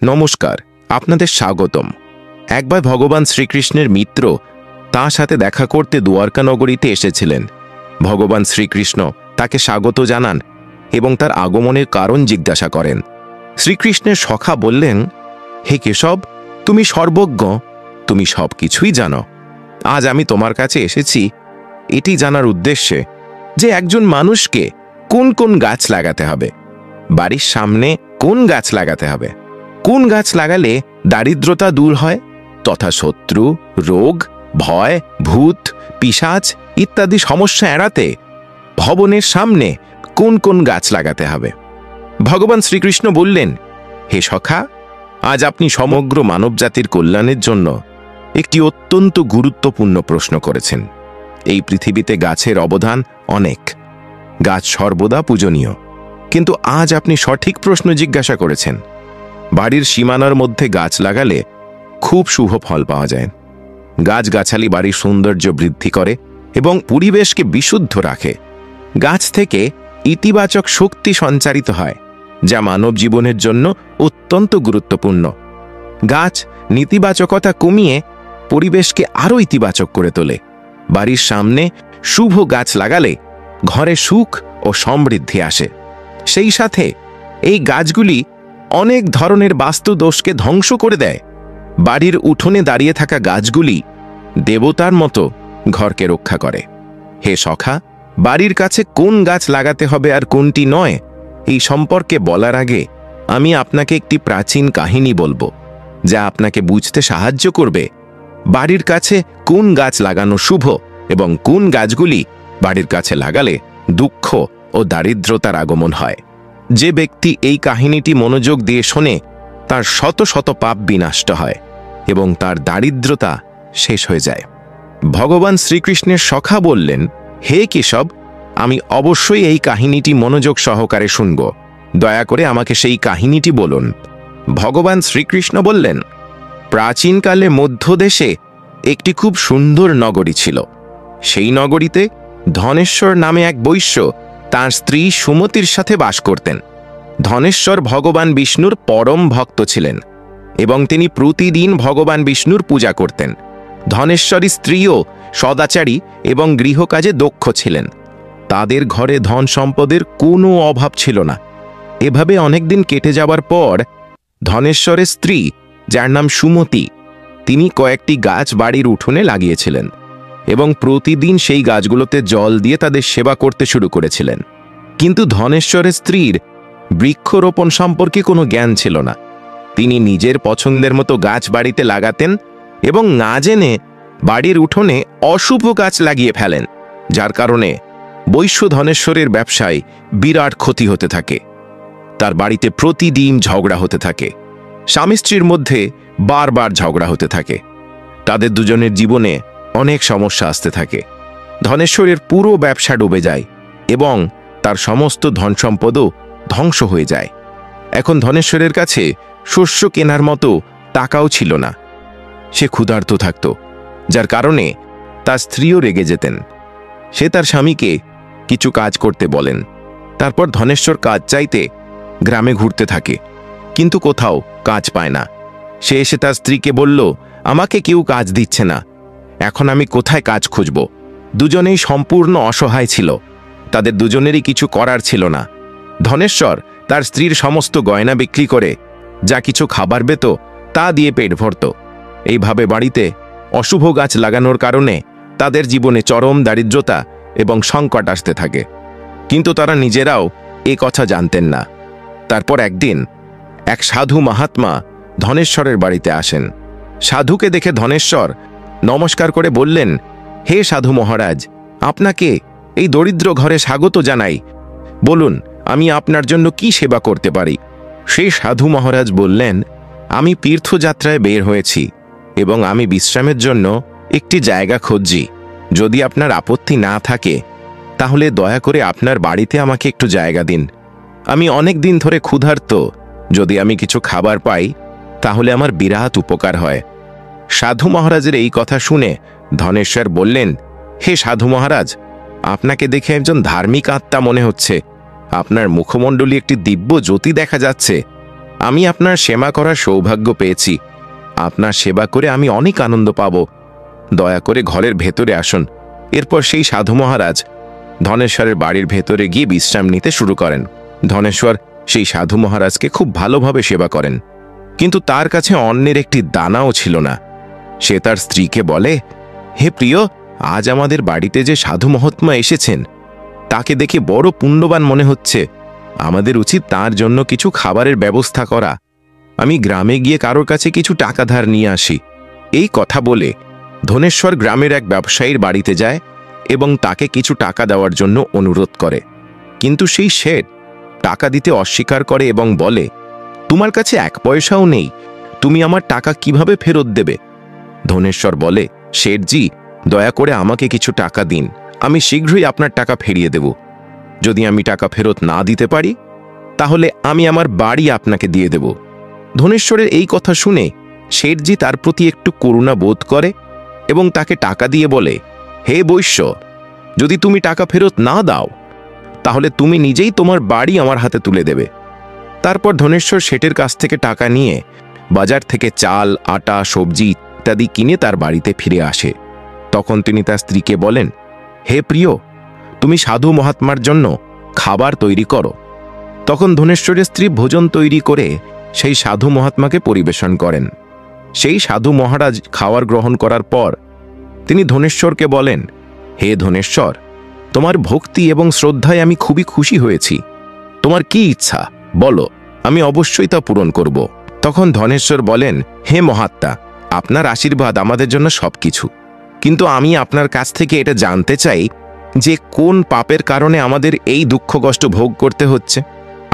নমস্কার, আপনাদের স্বাগতম। একবার ভগবান শ্রীকৃষ্ণের মিত্র তাঁর সাথে দেখা করতে দ্বারকা নগরীতে এসেছিলেন। ভগবান শ্রীকৃষ্ণ তাকে স্বাগত জানান এবং তার আগমনের কারণ জিজ্ঞাসা করেন। শ্রীকৃষ্ণের সখা বললেন, হে কেশব, তুমি সর্বজ্ঞ, তুমি সব কিছুই জানো। আজ আমি তোমার কাছে এসেছি এটি জানার উদ্দেশ্যে যে একজন মানুষকে কোন কোন গাছ লাগাতে হবে, বাড়ির সামনে কোন গাছ লাগাতে হবে, কোন গাছ লাগালে দারিদ্রতা দূর হয় তথা শত্রু, রোগ, ভয়, ভূত, পিশাচ ইত্যাদি সমস্যা এড়াতে ভবনের সামনে কোন কোন গাছ লাগাতে হবে। ভগবান শ্রীকৃষ্ণ বললেন, হে সখা, আজ আপনি সমগ্র মানবজাতির কল্যাণের জন্য একটি অত্যন্ত গুরুত্বপূর্ণ প্রশ্ন করেছেন। এই পৃথিবীতে গাছের অবদান অনেক, গাছ সর্বদা পূজনীয়, কিন্তু আজ আপনি সঠিক প্রশ্ন জিজ্ঞাসা করেছেন। বাড়ির সীমানার মধ্যে গাছ লাগালে খুব শুভ ফল পাওয়া যায়। গাছগাছালি বাড়ির সৌন্দর্য বৃদ্ধি করে এবং পরিবেশকে বিশুদ্ধ রাখে। গাছ থেকে ইতিবাচক শক্তি সঞ্চারিত হয়, যা মানব জীবনের জন্য অত্যন্ত গুরুত্বপূর্ণ। গাছ নেতিবাচকতা কমিয়ে পরিবেশকে আরও ইতিবাচক করে তোলে। বাড়ির সামনে শুভ গাছ লাগালে ঘরে সুখ ও সমৃদ্ধি আসে। সেই সাথে এই গাছগুলি অনেক ধরনের বাস্তু দোষকে ধ্বংস করে দেয়। বাড়ির উঠোনে দাঁড়িয়ে থাকা গাছগুলি দেবতার মতো ঘরকে রক্ষা করে। হে সখা, বাড়ির কাছে কোন গাছ লাগাতে হবে আর কোনটি নয়, এই সম্পর্কে বলার আগে আমি আপনাকে একটি প্রাচীন কাহিনী বলবো, যা আপনাকে বুঝতে সাহায্য করবে বাড়ির কাছে কোন গাছ লাগানো শুভ এবং কোন গাছগুলি বাড়ির কাছে লাগালে দুঃখ ও দারিদ্রতার আগমন হয়। যে ব্যক্তি এই কাহিনীটি মনোযোগ দিয়ে শোনে তার শত শত পাপ বিনষ্ট হয় এবং তার দারিদ্রতা শেষ হয়ে যায়। ভগবান শ্রীকৃষ্ণের সখা বললেন, হে কেশব, আমি অবশ্যই এই কাহিনীটি মনোযোগ সহকারে শুনব। দয়া করে আমাকে সেই কাহিনীটি বলুন। ভগবান শ্রীকৃষ্ণ বললেন, প্রাচীনকালে মধ্যদেশে একটি খুব সুন্দর নগরী ছিল। সেই নগরীতে ধনেশ্বর নামে এক বৈশ্য তাঁর স্ত্রী সুমতির সাথে বাস করতেন। ধনেশ্বর ভগবান বিষ্ণুর পরম ভক্ত ছিলেন এবং তিনি প্রতিদিন ভগবান বিষ্ণুর পূজা করতেন। ধনেশ্বরী স্ত্রীও সদাচারী এবং গৃহকাজে দক্ষ ছিলেন। তাদের ঘরে ধন সম্পদের কোনো অভাব ছিল না। এভাবে অনেকদিন কেটে যাবার পর ধনেশ্বরের স্ত্রী, যার নাম সুমতি, তিনি কয়েকটি গাছ বাড়ির উঠোনে লাগিয়েছিলেন এবং প্রতিদিন সেই গাছগুলোতে জল দিয়ে তাদের সেবা করতে শুরু করেছিলেন। কিন্তু ধনেশ্বরের স্ত্রীর বৃক্ষরোপণ সম্পর্কে কোনো জ্ঞান ছিল না। তিনি নিজের পছন্দের মতো গাছ বাড়িতে লাগাতেন এবং না জেনে বাড়ির উঠোনে অশুভ গাছ লাগিয়ে ফেলেন, যার কারণে বৈশ্য ধনেশ্বরের ব্যবসায় বিরাট ক্ষতি হতে থাকে। তার বাড়িতে প্রতিদিন ঝগড়া হতে থাকে। স্বামী স্ত্রীর মধ্যে বারবার ঝগড়া হতে থাকে। তাদের দুজনের জীবনে অনেক সমস্যা আসতে থাকে। ধনেশ্বরের পুরো ব্যবসা ডুবে যায় এবং তার সমস্ত ধন সম্পদও ধ্বংস হয়ে যায়। এখন ধনেশ্বরের কাছে শস্য কেনার মতো টাকাও ছিল না। সে ক্ষুধার্ত থাকত, যার কারণে তার স্ত্রীও রেগে যেতেন। সে তার স্বামীকে কিছু কাজ করতে বলেন। তারপর ধনেশ্বর কাজ চাইতে গ্রামে ঘুরতে থাকে, কিন্তু কোথাও কাজ পায় না। সে এসে তার স্ত্রীকে বলল, আমাকে কেউ কাজ দিচ্ছে না, এখন আমি কোথায় কাজ খুঁজব? দুজনেই সম্পূর্ণ অসহায় ছিল। তাদের দুজনেরই কিছু করার ছিল না। ধনেশ্বর তার স্ত্রীর সমস্ত গয়না বিক্রি করে যা কিছু খাবার পেত তা দিয়ে পেট ভরত। এইভাবে বাড়িতে অশুভ গাছ লাগানোর কারণে তাদের জীবনে চরম দারিদ্রতা এবং সংকট আসতে থাকে, কিন্তু তারা নিজেরাও এ কথা জানতেন না। তারপর একদিন এক সাধু মহাত্মা ধনেশ্বরের বাড়িতে আসেন। সাধুকে দেখে ধনেশ্বর নমস্কার করে বললেন, হে সাধু মহারাজ, আপনাকে এই দরিদ্র ঘরে স্বাগত জানাই। বলুন, আমি আপনার জন্য কি সেবা করতে পারি? সেই সাধু মহারাজ বললেন, আমি তীর্থযাত্রায় বের হয়েছি এবং আমি বিশ্রামের জন্য একটি জায়গা খুঁজছি। যদি আপনার আপত্তি না থাকে তাহলে দয়া করে আপনার বাড়িতে আমাকে একটু জায়গা দিন। আমি অনেক দিন ধরে ক্ষুধার্ত, যদি আমি কিছু খাবার পাই তাহলে আমার বিরাট উপকার হয়। সাধু মহারাজের এই কথা শুনে ধনেশ্বর বললেন, হে সাধু মহারাজ, আপনাকে দেখে একজন ধার্মিক আত্মা মনে হচ্ছে। আপনার মুখমণ্ডলী একটি দিব্য জ্যোতি দেখা যাচ্ছে। আমি আপনার সেবা করার সৌভাগ্য পেয়েছি। আপনার সেবা করে আমি অনেক আনন্দ পাব। দয়া করে ঘরের ভেতরে আসুন। এরপর সেই সাধু মহারাজ ধনেশ্বরের বাড়ির ভেতরে গিয়ে বিশ্রাম নিতে শুরু করেন। ধনেশ্বর সেই সাধু মহারাজকে খুব ভালোভাবে সেবা করেন, কিন্তু তার কাছে অন্যের একটি দানাও ছিল না। সে তার স্ত্রীকে বলে, হে প্রিয়, আজ আমাদের বাড়িতে যে সাধু মহাত্মা এসেছেন তাকে দেখে বড় পুণ্যবান মনে হচ্ছে। আমাদের উচিত তার জন্য কিছু খাবারের ব্যবস্থা করা। আমি গ্রামে গিয়ে কারোর কাছে কিছু টাকা ধার নিয়ে আসি। এই কথা বলে ধনেশ্বর গ্রামের এক ব্যবসায়ীর বাড়িতে যায় এবং তাকে কিছু টাকা দেওয়ার জন্য অনুরোধ করে। কিন্তু সেই শেঠ টাকা দিতে অস্বীকার করে এবং বলে, তোমার কাছে 1 পয়সাও নেই, তুমি আমার টাকা কিভাবে ফেরত দেবে? ধনেশ্বর বলে, শেঠজি, দয়া করে আমাকে কিছু টাকা দিন, আমি শীঘ্রই আপনার টাকা ফিরিয়ে দেব। যদি আমি টাকা ফেরত না দিতে পারি তাহলে আমি আমার বাড়ি আপনাকে দিয়ে দেব। ধনেশ্বরের এই কথা শুনে শেঠজি তার প্রতি একটু করুণা বোধ করে এবং তাকে টাকা দিয়ে বলে, হে বৈশ্য, যদি তুমি টাকা ফেরত না দাও তাহলে তুমি নিজেই তোমার বাড়ি আমার হাতে তুলে দেবে। তারপর ধনেশ্বর শেঠের কাছ থেকে টাকা নিয়ে বাজার থেকে চাল, আটা, সবজি ইত্যাদি কিনে তার বাড়িতে ফিরে আসে। তখন তিনি তার স্ত্রীকে বলেন, হে প্রিয়, তুমি সাধু মহাত্মার জন্য খাবার তৈরি করো। তখন ধনেশ্বরের স্ত্রী ভোজন তৈরি করে সেই সাধু মহাত্মাকে পরিবেশন করেন। সেই সাধু মহারাজ খাবার গ্রহণ করার পর তিনি ধনেশ্বরকে বলেন, হে ধনেশ্বর, তোমার ভক্তি এবং শ্রদ্ধায় আমি খুবই খুশি হয়েছি। তোমার কি ইচ্ছা বলো, আমি অবশ্যই তা পূরণ করব। তখন ধনেশ্বর বলেন, হে মহাত্মা, আপনার আশীর্বাদ আমাদের জন্য সবকিছু, কিন্তু আমি আপনার কাছ থেকে এটা জানতে চাই যে কোন পাপের কারণে আমাদের এই দুঃখ কষ্ট ভোগ করতে হচ্ছে।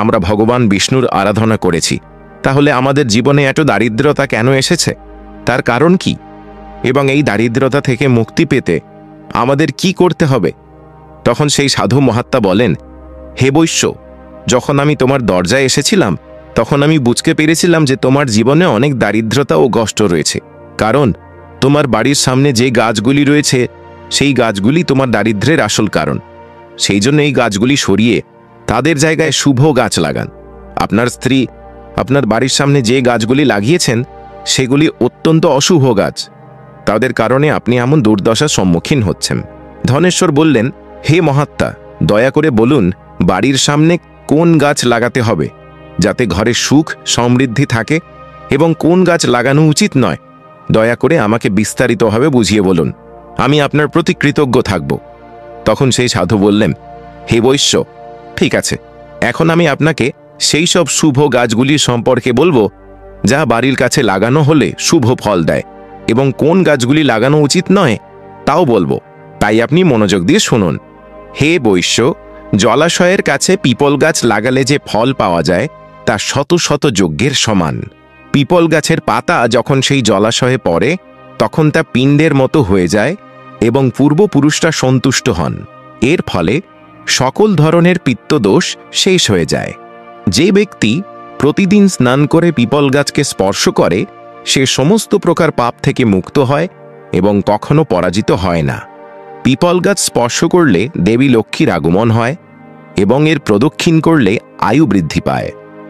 আমরা ভগবান বিষ্ণুর আরাধনা করেছি, তাহলে আমাদের জীবনে এত দারিদ্রতা কেন এসেছে? তার কারণ কি? এবং এই দারিদ্রতা থেকে মুক্তি পেতে আমাদের কি করতে হবে? তখন সেই সাধু মহাত্মা বলেন, হে বৈশ্য, যখন আমি তোমার দরজায় এসেছিলাম তখন আমি বুঝতে পেরেছিলাম যে তোমার জীবনে অনেক দারিদ্রতা ও কষ্ট রয়েছে, কারণ তোমার বাড়ির সামনে যে গাছগুলি রয়েছে সেই গাছগুলি তোমার দারিদ্র্যের আসল কারণ। সেই জন্য এই গাছগুলি সরিয়ে তাদের জায়গায় শুভ গাছ লাগান। আপনার স্ত্রী আপনার বাড়ির সামনে যে গাছগুলি লাগিয়েছেন সেগুলি অত্যন্ত অশুভ গাছ, তাদের কারণে আপনি এমন দুর্দশার সম্মুখীন হচ্ছেন। ধনেশ্বর বললেন, হে মহাত্মা, দয়া করে বলুন বাড়ির সামনে কোন গাছ লাগাতে হবে যাতে ঘরে সুখ সমৃদ্ধি থাকে, এবং কোন গাছ লাগানো উচিত নয়। দয়া করে আমাকে বিস্তারিতভাবে বুঝিয়ে বলুন, আমি আপনার প্রতি কৃতজ্ঞ থাকব। তখন সেই সাধু বললেন, হে বৈশ্য, ঠিক আছে, এখন আমি আপনাকে সেই সব শুভ গাছগুলির সম্পর্কে বলবো যা বাড়ির কাছে লাগানো হলে শুভ ফল দেয়, এবং কোন গাছগুলি লাগানো উচিত নয় তাও বলবো, তাই আপনি মনোযোগ দিয়ে শুনুন। হে বৈশ্য, জলাশয়ের কাছে পিপল গাছ লাগালে যে ফল পাওয়া যায় তা শত শত যজ্ঞের সমান। পিপল গাছের পাতা যখন সেই জলাশয়ে পড়ে তখন তা পিণ্ডের মতো হয়ে যায় এবং পূর্বপুরুষরা সন্তুষ্ট হন। এর ফলে সকল ধরনের পিত্তদোষ শেষ হয়ে যায়। যে ব্যক্তি প্রতিদিন স্নান করে পিপল গাছকে স্পর্শ করে সে সমস্ত প্রকার পাপ থেকে মুক্ত হয় এবং কখনো পরাজিত হয় না। পিপল গাছ স্পর্শ করলে দেবী লক্ষ্মীর আগমন হয় এবং এর প্রদক্ষিণ করলে আয়ু বৃদ্ধি পায়।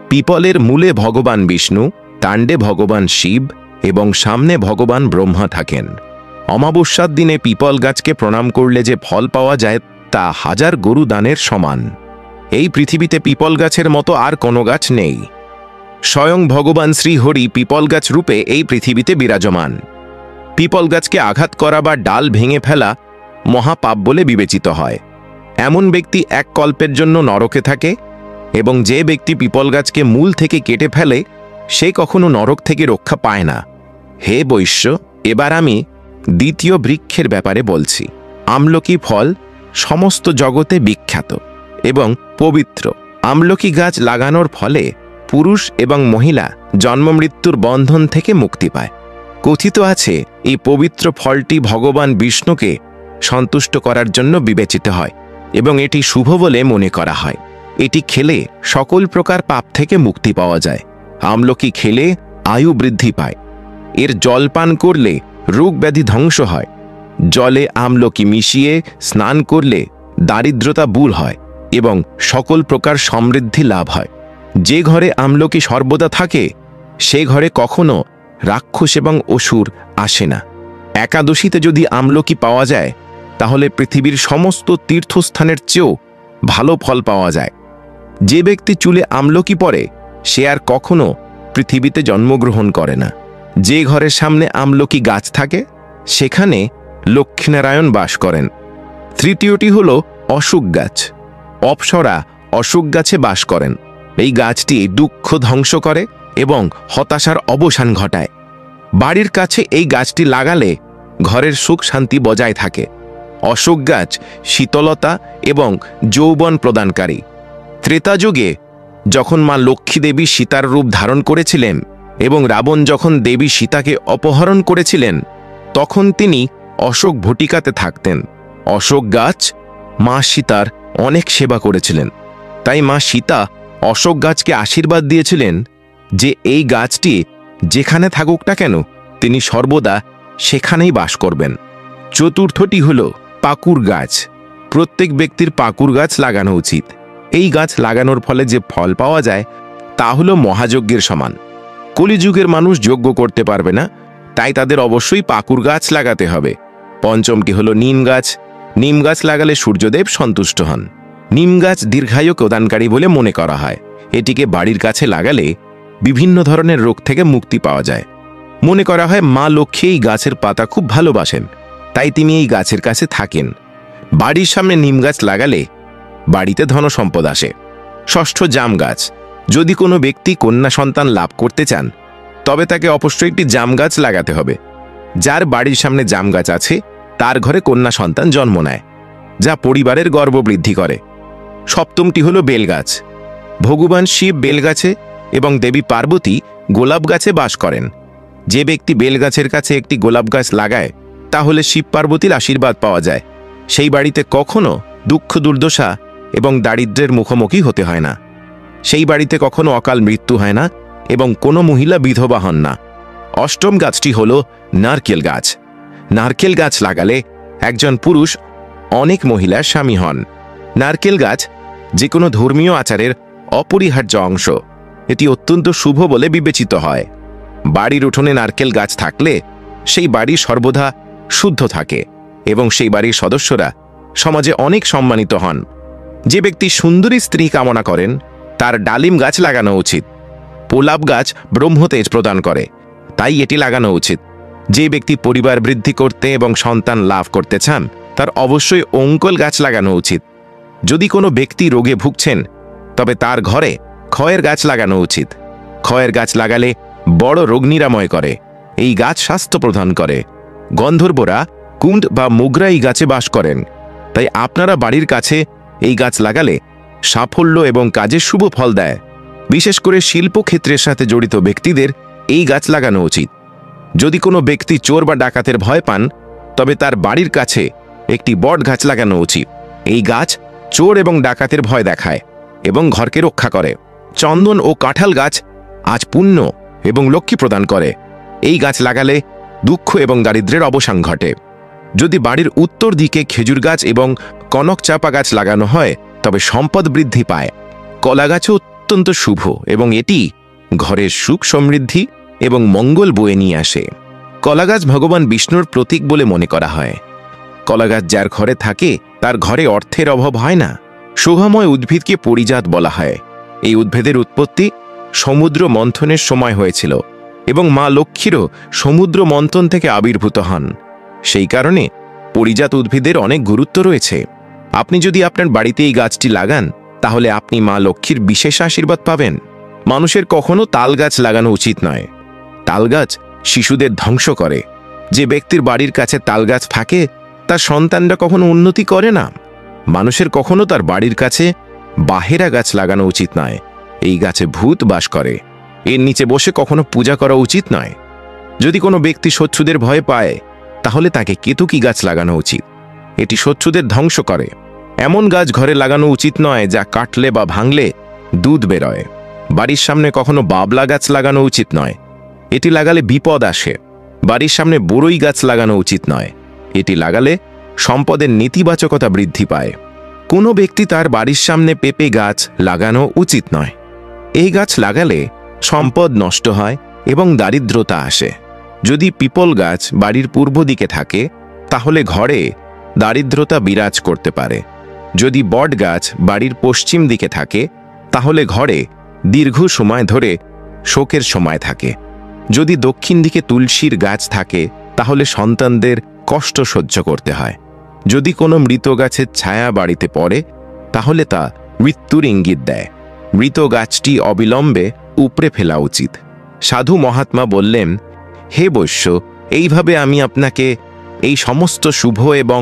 পিপলের মূলে ভগবান বিষ্ণু, তাণ্ডে ভগবান শিব এবং সামনে ভগবান ব্রহ্মা থাকেন। অমাবস্যার দিনে পিপল গাছকে প্রণাম করলে যে ফল পাওয়া যায় তা 1000 গরু দানের সমান। এই পৃথিবীতে পিপল গাছের মতো আর কোনো গাছ নেই। স্বয়ং ভগবান শ্রীহরি পিপল গাছ রূপে এই পৃথিবীতে বিরাজমান। পিপল গাছকে আঘাত করা বা ডাল ভেঙে ফেলা মহাপাপ বলে বিবেচিত হয়। এমন ব্যক্তি 1 কল্পের জন্য নরকে থাকে, এবং যে ব্যক্তি পিপল গাছকে মূল থেকে কেটে ফেলে সে কখনো নরক থেকে রক্ষা পায় না। হে বৈশ্য, এবার আমি দ্বিতীয় বৃক্ষের ব্যাপারে বলছি। আমলকি ফল সমস্ত জগতে বিখ্যাত এবং পবিত্র। আমলকি গাছ লাগানোর ফলে পুরুষ এবং মহিলা জন্মমৃত্যুর বন্ধন থেকে মুক্তি পায়। কথিত আছে এই পবিত্র ফলটি ভগবান বিষ্ণুকে সন্তুষ্ট করার জন্য বিবেচিত হয় এবং এটি শুভ বলে মনে করা হয়। এটি খেলে সকল প্রকার পাপ থেকে মুক্তি পাওয়া যায়। আমলকি খেলে আয়ু বৃদ্ধি পায়। এর জল পান করলে রোগ ব্যাধি ধ্বংস হয়। জলে আমলকি মিশিয়ে স্নান করলে দারিদ্রতা দূর হয় এবং সকল প্রকার সমৃদ্ধি লাভ হয়। যে ঘরে আমলকি সর্বদা থাকে সে ঘরে কখনো রাক্ষস এবং অসুর আসে না। একাদশীতে যদি আমলকি পাওয়া যায় তাহলে পৃথিবীর সমস্ত তীর্থস্থানের চেয়েও ভালো ফল পাওয়া যায়। যে ব্যক্তি চুলে আমলকি পরে সে আর কখনো পৃথিবীতে জন্মগ্রহণ করে না। যে ঘরের সামনে আমলকি গাছ থাকে সেখানে লক্ষ্মীনারায়ণ বাস করেন। তৃতীয়টি হল অশোক গাছ। অপ্সরা অশোক গাছে বাস করেন। এই গাছটি দুঃখ ধ্বংস করে এবং হতাশার অবসান ঘটায়। বাড়ির কাছে এই গাছটি লাগালে ঘরের সুখ শান্তি বজায় থাকে। অশোক গাছ শীতলতা এবং যৌবন প্রদানকারী। ত্রেতা যুগে যখন মা লক্ষ্মী দেবী সীতার রূপ ধারণ করেছিলেন এবং রাবণ যখন দেবী সীতাকে অপহরণ করেছিলেন তখন তিনি অশোক ভটিকাতে থাকতেন। অশোক গাছ মা সীতার অনেক সেবা করেছিলেন। তাই মা সীতা অশোক গাছকে আশীর্বাদ দিয়েছিলেন যে এই গাছটি যেখানে থাকুক না কেন তিনি সর্বদা সেখানেই বাস করবেন। চতুর্থটি হল পাকুর গাছ। প্রত্যেক ব্যক্তির পাকুর গাছ লাগানো উচিত। এই গাছ লাগানোর ফলে যে ফল পাওয়া যায় তা হল মহাযজ্ঞের সমান। কলিযুগের মানুষ যজ্ঞ করতে পারবে না, তাই তাদের অবশ্যই পাকুর গাছ লাগাতে হবে। পঞ্চমটি হল নিম গাছ। নিম গাছ লাগালে সূর্যদেব সন্তুষ্ট হন। নিম গাছ দীর্ঘায়ু প্রদানকারী বলে মনে করা হয়। এটিকে বাড়ির কাছে লাগালে বিভিন্ন ধরনের রোগ থেকে মুক্তি পাওয়া যায়। মনে করা হয় মা লক্ষ্মী এই গাছের পাতা খুব ভালোবাসেন, তাই তিনি এই গাছের কাছে থাকেন। বাড়ির সামনে নিম গাছ লাগালে বাড়িতে ধন সম্পদ আসে। ষষ্ঠ জাম গাছ। যদি কোনো ব্যক্তি কন্যা সন্তান লাভ করতে চান তবে তাকে অবশ্যই একটি জাম গাছ লাগাতে হবে। যার বাড়ির সামনে জাম গাছ আছে তার ঘরে কন্যা সন্তান জন্ম নেয়, যা পরিবারের গর্ব বৃদ্ধি করে। সপ্তমটি হল বেলগাছ। ভগবান শিব বেলগাছে এবং দেবী পার্বতী গোলাপ গাছে বাস করেন। যে ব্যক্তি বেলগাছের কাছে একটি গোলাপ গাছ লাগায় তাহলে শিব পার্বতীর আশীর্বাদ পাওয়া যায়। সেই বাড়িতে কখনো দুঃখ দুর্দশা এবং দারিদ্র্যের মুখোমুখি হতে হয় না। সেই বাড়িতে কখনো অকাল মৃত্যু হয় না এবং কোনো মহিলা বিধবা হন না। অষ্টম গাছটি হল নারকেল গাছ। নারকেল গাছ লাগালে একজন পুরুষ অনেক মহিলার স্বামী হন। নারকেল গাছ যে কোনো ধর্মীয় আচারের অপরিহার্য অংশ। এটি অত্যন্ত শুভ বলে বিবেচিত হয়। বাড়ির উঠোনে নারকেল গাছ থাকলে সেই বাড়ি সর্বদা শুদ্ধ থাকে এবং সেই বাড়ির সদস্যরা সমাজে অনেক সম্মানিত হন। যে ব্যক্তি সুন্দরী স্ত্রী কামনা করেন তার ডালিম গাছ লাগানো উচিত। পোলাপ গাছ ব্রহ্মতেজ প্রদান করে, তাই এটি লাগানো উচিত। যে ব্যক্তি পরিবার বৃদ্ধি করতে এবং সন্তান লাভ করতে চান তার অবশ্যই অঙ্কল গাছ লাগানো উচিত। যদি কোনো ব্যক্তি রোগে ভুগছেন তবে তার ঘরে খয়ের গাছ লাগানো উচিত। খয়ের গাছ লাগালে বড় রোগ নিরাময় করে। এই গাছ স্বাস্থ্য প্রদান করে। গন্ধর্বরা কুন্দ বা মোগরা এই গাছে বাস করেন, তাই আপনারা বাড়ির কাছে এই গাছ লাগালে সাফল্য এবং কাজে শুভ ফল দেয়। বিশেষ করে শিল্পক্ষেত্রের সাথে জড়িত ব্যক্তিদের এই গাছ লাগানো উচিত। যদি কোনো ব্যক্তি চোর বা ডাকাতের ভয় পান তবে তার বাড়ির কাছে একটি বট গাছ লাগানো উচিত। এই গাছ চোর এবং ডাকাতের ভয় দেখায় এবং ঘরকে রক্ষা করে। চন্দন ও কাঁঠাল গাছ আজ পুণ্য এবং লক্ষ্মী প্রদান করে। এই গাছ লাগালে দুঃখ এবং দারিদ্র্যের অবসান ঘটে। যদি বাড়ির উত্তর দিকে খেজুর গাছ এবং কনক চাপা গাছ লাগানো হয় তবে সম্পদ বৃদ্ধি পায়। কলা গাছও অত্যন্ত শুভ এবং এটি ঘরের সুখ সমৃদ্ধি এবং মঙ্গল বয়ে নিয়ে আসে। কলা গাছ ভগবান বিষ্ণুর প্রতীক বলে মনে করা হয়। কলা গাছ যার ঘরে থাকে তার ঘরে অর্থের অভাব হয় না। শোভাময় উদ্ভিদকে পরিজাত বলা হয়। এই উদ্ভিদের উৎপত্তি সমুদ্র মন্থনের সময় হয়েছিল এবং মা লক্ষ্মীরও সমুদ্র মন্থন থেকে আবির্ভূত হন। সেই কারণে পরিজাত উদ্ভিদের অনেক গুরুত্ব রয়েছে। আপনি যদি আপনার বাড়িতে এই গাছটি লাগান তাহলে আপনি মা লক্ষ্মীর বিশেষ আশীর্বাদ পাবেন। মানুষের কখনো তাল গাছ লাগানো উচিত নয়। তাল গাছ শিশুদের ধ্বংস করে। যে ব্যক্তির বাড়ির কাছে তাল গাছ থাকে তার সন্তানরা কখনো উন্নতি করে না। মানুষের কখনো তার বাড়ির কাছে বাহেরা গাছ লাগানো উচিত নয়। এই গাছে ভূত বাস করে। এর নিচে বসে কখনো পূজা করা উচিত নয়। যদি কোনো ব্যক্তি শত্রুদের ভয় পায় তাহলে তাকে কেতকী গাছ লাগানো উচিত। এটি শত্রুদের ধ্বংস করে। এমন গাছ ঘরে লাগানো উচিত নয় যা কাটলে বা ভাঙলে দুধ বেরোয়। বাড়ির সামনে কখনো বাবলা গাছ লাগানো উচিত নয়। এটি লাগালে বিপদ আসে। বাড়ির সামনে বড়ই গাছ লাগানো উচিত নয়। এটি লাগালে সম্পদের নেতিবাচকতা বৃদ্ধি পায়। কোনো ব্যক্তি তার বাড়ির সামনে পেঁপে গাছ লাগানো উচিত নয়। এই গাছ লাগালে সম্পদ নষ্ট হয় এবং দারিদ্রতা আসে। যদি পিপল গাছ বাড়ির পূর্ব দিকে থাকে তাহলে ঘরে দারিদ্রতা বিরাজ করতে পারে। যদি বট গাছ বাড়ির পশ্চিম দিকে থাকে তাহলে ঘরে দীর্ঘ সময় ধরে শোকের সময় থাকে। যদি দক্ষিণ দিকে তুলসীর গাছ থাকে তাহলে সন্তানদের কষ্ট সহ্য করতে হয়। যদি কোনো মৃত গাছের ছায়া বাড়িতে পড়ে তাহলে তা মৃত্যুর ইঙ্গিত দেয়। মৃত গাছটি অবিলম্বে উপড়ে ফেলা উচিত। সাধু মহাত্মা বললেন, হে বৈশ্য, এইভাবে আমি আপনাকে এই সমস্ত শুভ এবং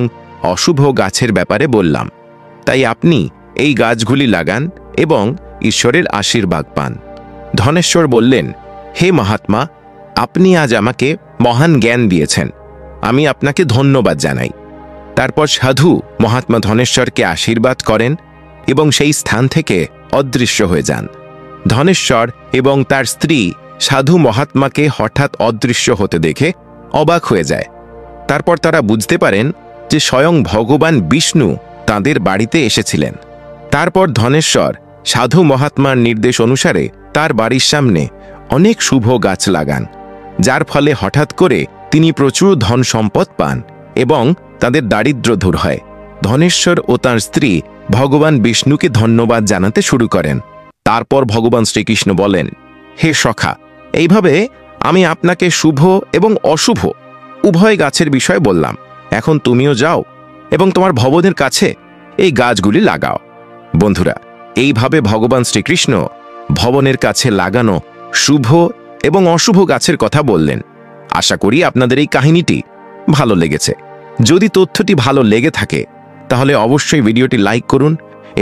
অশুভ গাছের ব্যাপারে বললাম, তাই আপনি এই গাছগুলি লাগান এবং ঈশ্বরের আশীর্বাদ পান। ধনেশ্বর বললেন, হে মহাত্মা, আপনি আজ আমাকে মহান জ্ঞান দিয়েছেন, আমি আপনাকে ধন্যবাদ জানাই। তারপর সাধু মহাত্মা ধনেশ্বরকে আশীর্বাদ করেন এবং সেই স্থান থেকে অদৃশ্য হয়ে যান। ধনেশ্বর এবং তার স্ত্রী সাধু মহাত্মাকে হঠাৎ অদৃশ্য হতে দেখে অবাক হয়ে যায়। তারপর তারা বুঝতে পারেন যে স্বয়ং ভগবান বিষ্ণু তাদের বাড়িতে এসেছিলেন। তারপর ধনেশ্বর সাধু মহাত্মার নির্দেশ অনুসারে তার বাড়ির সামনে অনেক শুভ গাছ লাগান, যার ফলে হঠাৎ করে তিনি প্রচুর ধন সম্পদ পান এবং তাদের দারিদ্র্য দূর হয়। ধনেশ্বর ও তার স্ত্রী ভগবান বিষ্ণুকে ধন্যবাদ জানাতে শুরু করেন। তারপর ভগবান শ্রীকৃষ্ণ বলেন, হে সখা, এইভাবে আমি আপনাকে শুভ এবং অশুভ উভয় গাছের বিষয় বললাম। এখন তুমিও যাও এবং তোমার ভবনের কাছে এই গাছগুলি লাগাও। বন্ধুরা, এইভাবে ভগবান শ্রীকৃষ্ণ ভবনের কাছে লাগানো শুভ এবং অশুভ গাছের কথা বললেন। আশা করি আপনাদের এই কাহিনীটি ভালো লেগেছে। যদি তথ্যটি ভালো লেগে থাকে তাহলে অবশ্যই ভিডিওটি লাইক করুন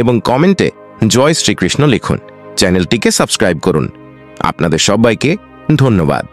এবং কমেন্টে জয় শ্রীকৃষ্ণ লিখুন। চ্যানেলটিকে সাবস্ক্রাইব করুন। আপনাদের সবাইকে ধন্যবাদ।